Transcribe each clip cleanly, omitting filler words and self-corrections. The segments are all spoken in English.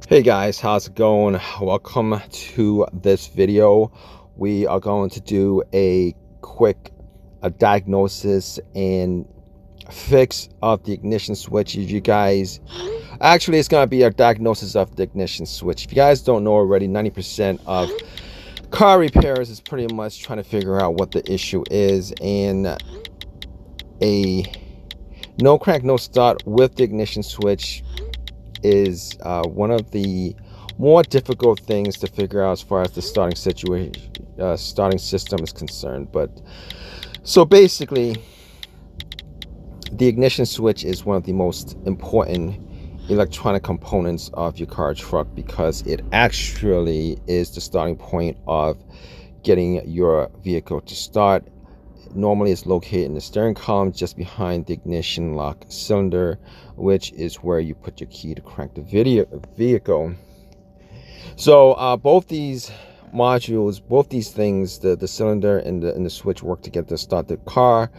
Hey guys, how's it going? Welcome to this video. We are going to do a quick diagnosis and fix of the ignition switch. If you guys, actually it's going to be a diagnosis of the ignition switch. If you guys don't know already, 90% of car repairs is pretty much trying to figure out what the issue is, and a no crank no start with the ignition switch is one of the more difficult things to figure out as far as the starting system is concerned. But so basically, the ignition switch is one of the most important electronic components of your car or truck, because it actually is the starting point of getting your vehicle to start. Normally it's located in the steering column just behind the ignition lock cylinder, which is where you put your key to crank the vehicle. So both these modules, both these things, the cylinder and the switch, work together to start the car.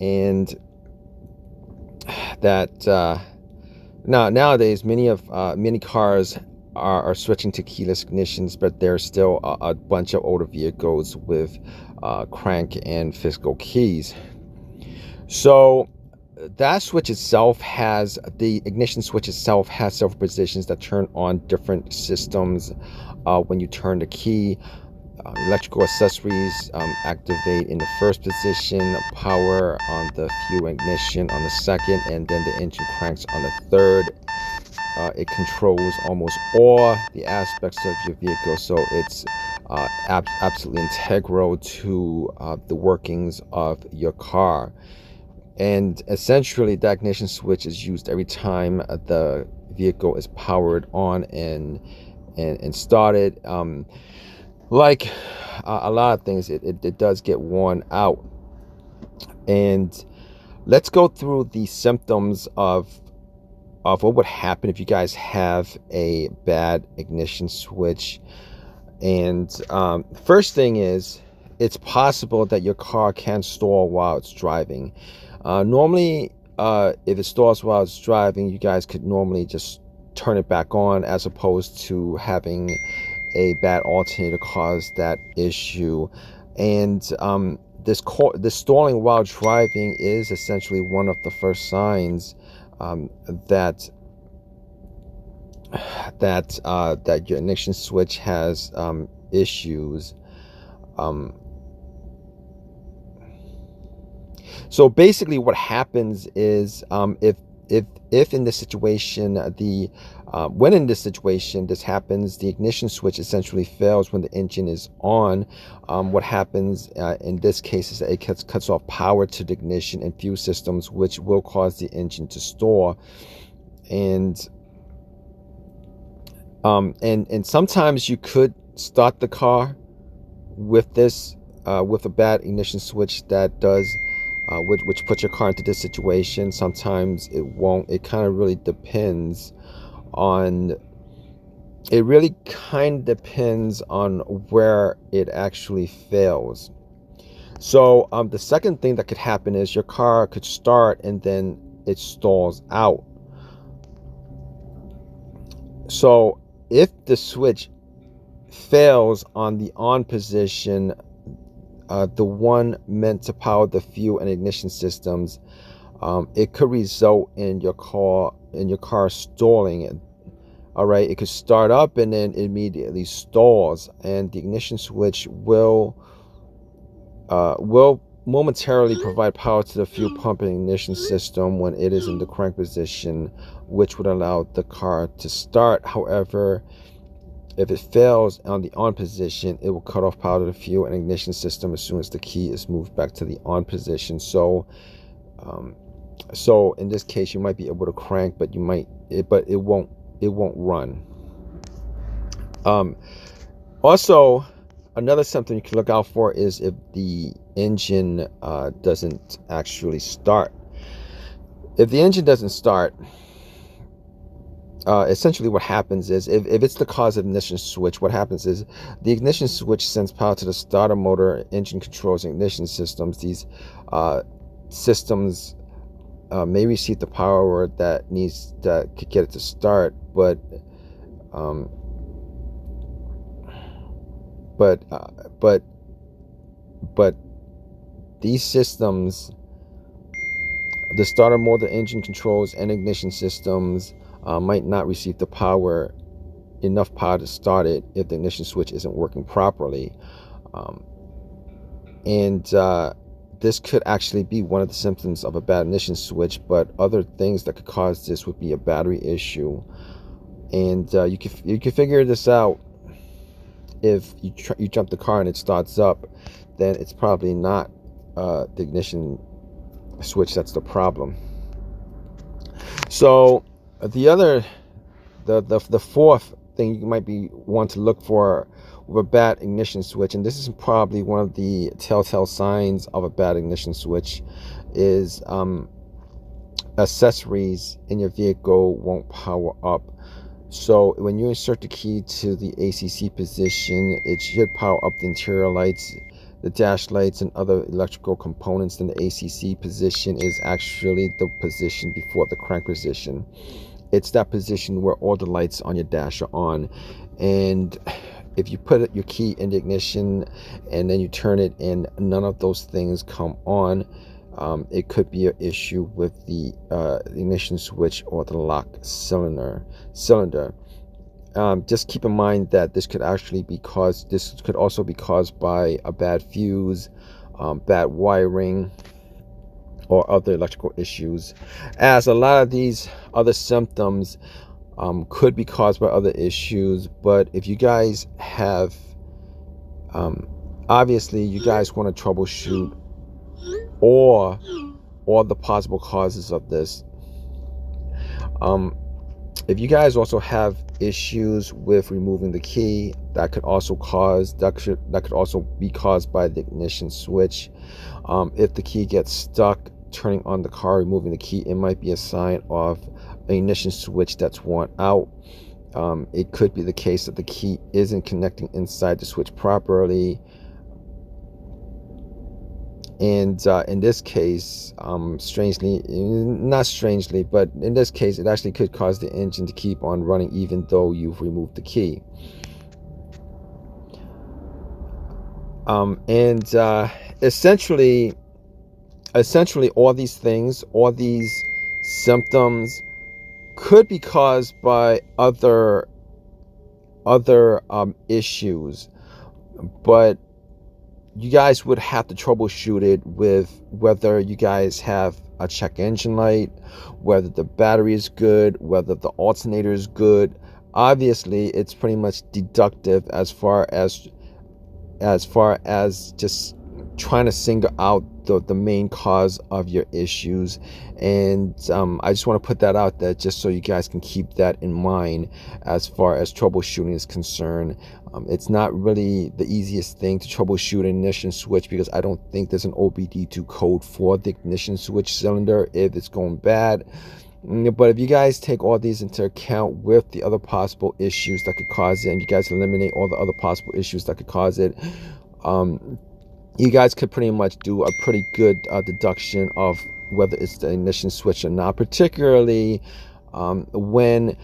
And that nowadays many cars are switching to keyless ignitions, but there's still a bunch of older vehicles with crank and physical keys. So that switch itself has, the ignition switch itself has several positions that turn on different systems. When you turn the key, electrical accessories activate in the first position, power on the fuel ignition on the second, and then the engine cranks on the third. It controls almost all the aspects of your vehicle, so it's absolutely integral to the workings of your car. And essentially, the ignition switch is used every time the vehicle is powered on and started. Like a lot of things, it does get worn out. And let's go through the symptoms of what would happen if you guys have a bad ignition switch. And first thing is, it's possible that your car can stall while it's driving. Normally, if it stalls while it's driving, you guys could normally just turn it back on, as opposed to having a bad alternator cause that issue. And this stalling while driving is essentially one of the first signs that your ignition switch has issues. So basically, what happens is, if in this situation, when in this situation this happens, the ignition switch essentially fails when the engine is on. What happens in this case is that it cuts off power to the ignition and fuel systems, which will cause the engine to stall. And sometimes you could start the car with this with a bad ignition switch that does which puts your car into this situation. Sometimes it won't. It kind of really depends on, where it actually fails. So the second thing that could happen is your car could start and then it stalls out. So if the switch fails on the on position, the one meant to power the fuel and ignition systems, it could result in your car stalling. All right, it could start up and then immediately stalls, and the ignition switch will momentarily provide power to the fuel pump and ignition system when it is in the crank position, which would allow the car to start. However, if it fails on the on position, it will cut off power to the fuel and ignition system as soon as the key is moved back to the on position. So in this case, you might be able to crank, but it won't run. Also, another symptom you can look out for is if the engine doesn't actually start. If the engine doesn't start, essentially what happens is, if it's the cause of ignition switch, what happens is the ignition switch sends power to the starter motor, engine controls, and ignition systems. These systems may receive the power that could get it to start, but Um, but uh, but but these systems, the starter motor, engine controls, and ignition systems, might not receive enough power to start it if the ignition switch isn't working properly. And this could actually be one of the symptoms of a bad ignition switch, but other things that could cause this would be a battery issue. And you can figure this out. If you jump the car and it starts up, then it's probably not the ignition switch that's the problem. So the fourth thing you might want to look for with a bad ignition switch, and this is probably one of the telltale signs of a bad ignition switch, is accessories in your vehicle won't power up. So when you insert the key to the ACC position, it should power up the interior lights, the dash lights, and other electrical components. Then the ACC position is actually the position before the crank position. It's that position where all the lights on your dash are on. And if you put your key in the ignition and then you turn it and none of those things come on, it could be an issue with the ignition switch or the lock cylinder. Just keep in mind that this could also be caused by a bad fuse, bad wiring, or other electrical issues, as a lot of these other symptoms could be caused by other issues. But if you guys have, obviously you guys want to troubleshoot or the possible causes of this. If you guys also have issues with removing the key, that could also be caused by the ignition switch. If the key gets stuck turning on the car, removing the key, it might be a sign of an ignition switch that's worn out. It could be the case that the key isn't connecting inside the switch properly. And in this case, not strangely, but in this case, it actually could cause the engine to keep on running even though you've removed the key. Essentially, all these symptoms could be caused by other issues, but you guys would have to troubleshoot it with whether you guys have a check engine light, whether the battery is good, whether the alternator is good. Obviously, it's pretty much deductive as far as just trying to single out the main cause of your issues. And I just want to put that out there just so you guys can keep that in mind as far as troubleshooting is concerned. It's not really the easiest thing to troubleshoot an ignition switch, because I don't think there's an OBD2 code for the ignition switch cylinder if it's going bad. But if you guys take all these into account with the other possible issues that could cause it, and you guys eliminate all the other possible issues that could cause it, you guys could pretty much do a pretty good deduction of whether it's the ignition switch or not, particularly when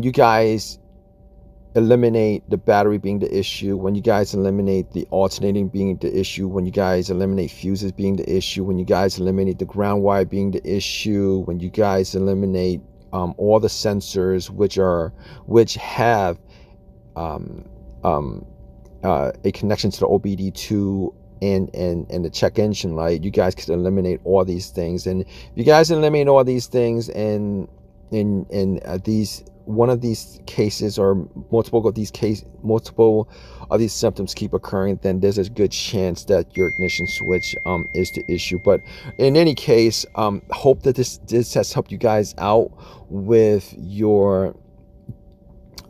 you guys eliminate the battery being the issue, when you guys eliminate the alternating being the issue, when you guys eliminate fuses being the issue, when you guys eliminate the ground wire being the issue, when you guys eliminate all the sensors which have a connection to the OBD2 and the check engine light. You guys could eliminate all these things, and if you guys eliminate all these things, and in one of these cases or multiple of these symptoms keep occurring, then there's a good chance that your ignition switch is the issue. But in any case, hope that this has helped you guys out with your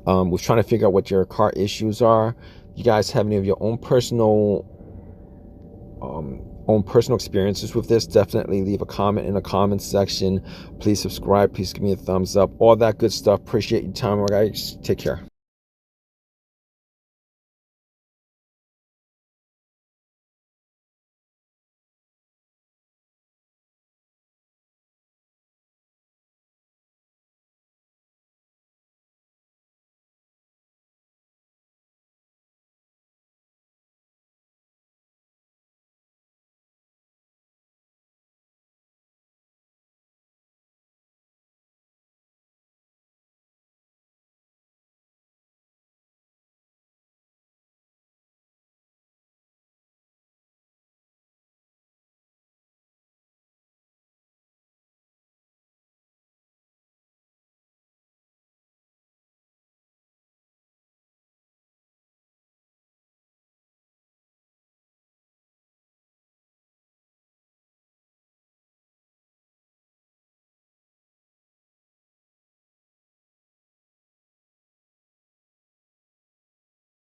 with trying to figure out what your car issues are. You guys have any of your own personal experiences with this, definitely leave a comment in the comment section. Please subscribe, please give me a thumbs up, all that good stuff. Appreciate your time, guys. Take care.